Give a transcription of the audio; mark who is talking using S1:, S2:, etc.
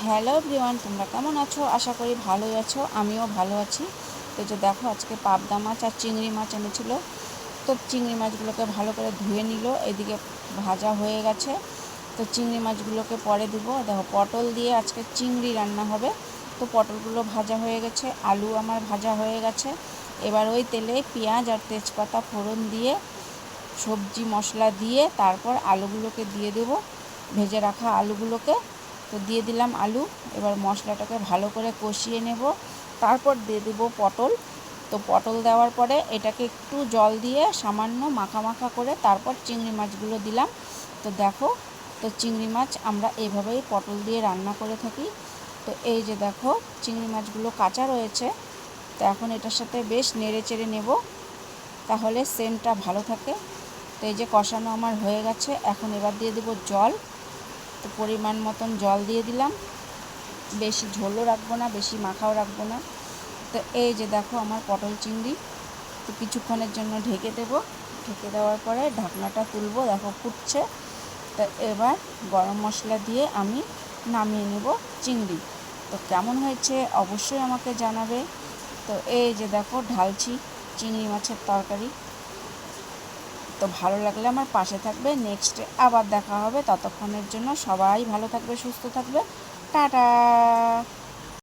S1: Hello everyone, তোমরা কেমন আছো? আশা করি ভালোই আছো। আমিও ভালো আছি। তো যে দেখো, আজকে পাবদা মাছ আর চিংড়ি মাছ এনেছিল। তো চিংড়ি মাছগুলোকে ভালো করে ধুয়ে নিল। এদিকে ভাজা হয়ে গেছে। তো চিংড়ি মাছগুলোকে পরে দেবো। দেখো, পটল দিয়ে আজকে চিংড়ি রান্না হবে। তো পটলগুলো ভাজা হয়ে গেছে, আলু আমার ভাজা হয়ে গেছে। এবার ওই তেলে পেঁয়াজ আর তেজপাতা ফোড়ন দিয়ে সবজি মশলা দিয়ে তারপর আলুগুলোকে দিয়ে দেবো, ভেজে রাখা আলুগুলোকে। তো দিয়ে দিলাম আলু। এবার মশলাটাকে ভালো করে কষিয়ে নেব। তারপর দিয়ে দেবো পটল। তো পটল দেওয়ার পরে এটাকে একটু জল দিয়ে সামান্য মাখা মাখা করে তারপর চিংড়ি মাছগুলো দিলাম। তো দেখো, তো চিংড়ি মাছ আমরা এভাবেই পটল দিয়ে রান্না করে থাকি। তো এই যে দেখো, চিংড়ি মাছগুলো কাঁচা রয়েছে। তো এখন এটার সাথে বেশ নেড়ে চেড়ে নেব, তাহলে সেন্টটা ভালো থাকে। তো এই যে কষানো আমার হয়ে গেছে। এখন এবার দিয়ে দেবো জল। তো পরিমাণ মতন জল দিয়ে দিলাম। বেশি ঝোলও রাখবো না, বেশি মাখাও রাখবো না। তো এই যে দেখো আমার পটল চিংড়ি। তো কিছুক্ষণের জন্য ঢেকে দেবো। ঢেকে দেওয়ার পরে ঢাকনাটা তুলবো। দেখো ফুটছে। তো এবার গরম মশলা দিয়ে আমি নামিয়ে নেব চিংড়ি। তো কেমন হয়েছে অবশ্যই আমাকে জানাবে। তো এই যে দেখো ঢালছি চিংড়ি মাছের তরকারি। তো ভালো লাগলে আমার পাশে থাকবে। নেক্সটে আবার দেখা হবে। ততক্ষণের জন্য সবাই ভালো থাকবে, সুস্থ থাকবে। টাটা।